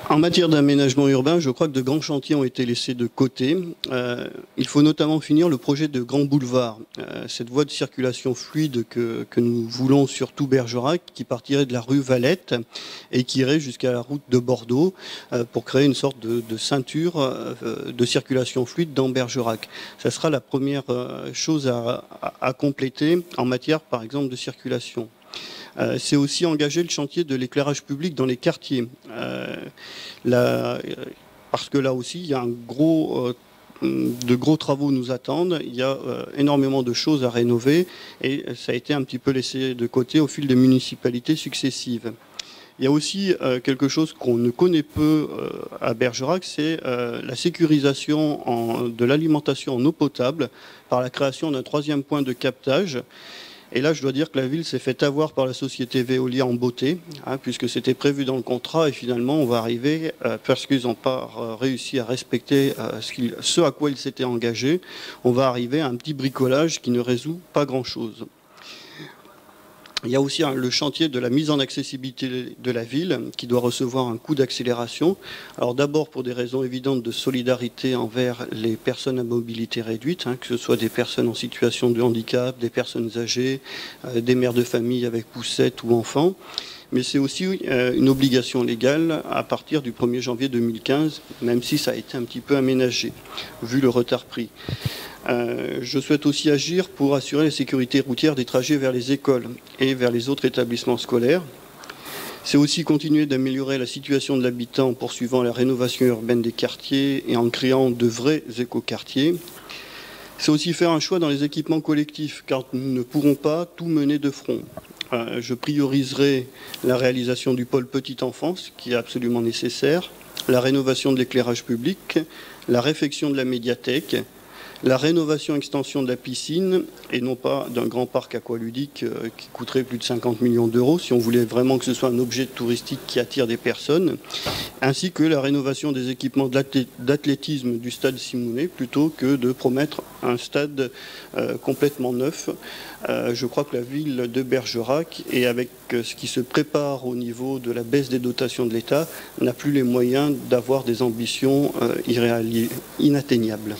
En matière d'aménagement urbain, je crois que de grands chantiers ont été laissés de côté. Il faut notamment finir le projet de Grand Boulevard, cette voie de circulation fluide que nous voulons sur tout Bergerac, qui partirait de la rue Valette et qui irait jusqu'à la route de Bordeaux pour créer une sorte de ceinture de circulation fluide dans Bergerac. Ça sera la première chose à compléter en matière, par exemple, de circulation. C'est aussi engager le chantier de l'éclairage public dans les quartiers. Parce que là aussi, il y a de gros travaux nous attendent. Il y a énormément de choses à rénover et ça a été un petit peu laissé de côté au fil des municipalités successives. Il y a aussi quelque chose qu'on ne connaît peu à Bergerac, c'est la sécurisation de l'alimentation en eau potable par la création d'un 3e point de captage. Et là, je dois dire que la ville s'est fait avoir par la société Veolia en beauté, puisque c'était prévu dans le contrat, et finalement, on va arriver, parce qu'ils n'ont pas réussi à respecter ce à quoi ils s'étaient engagés, on va arriver à un petit bricolage qui ne résout pas grand-chose. Il y a aussi le chantier de la mise en accessibilité de la ville qui doit recevoir un coup d'accélération. Alors d'abord pour des raisons évidentes de solidarité envers les personnes à mobilité réduite, que ce soit des personnes en situation de handicap, des personnes âgées, des mères de famille avec poussettes ou enfants. Mais c'est aussi une obligation légale à partir du 1er janvier 2015, même si ça a été un petit peu aménagé, vu le retard pris. Je souhaite aussi agir pour assurer la sécurité routière des trajets vers les écoles et vers les autres établissements scolaires. C'est aussi continuer d'améliorer la situation de l'habitant en poursuivant la rénovation urbaine des quartiers et en créant de vrais écoquartiers. C'est aussi faire un choix dans les équipements collectifs, car nous ne pourrons pas tout mener de front. Je prioriserai la réalisation du pôle petite enfance, qui est absolument nécessaire, la rénovation de l'éclairage public, la réfection de la médiathèque, la rénovation-extension de la piscine, et non pas d'un grand parc aqualudique qui coûterait plus de 50 millions d'euros, si on voulait vraiment que ce soit un objet touristique qui attire des personnes, ainsi que la rénovation des équipements d'athlétisme du stade Simonet, plutôt que de promettre un stade complètement neuf. Je crois que la ville de Bergerac, et avec ce qui se prépare au niveau de la baisse des dotations de l'État, n'a plus les moyens d'avoir des ambitions inatteignables.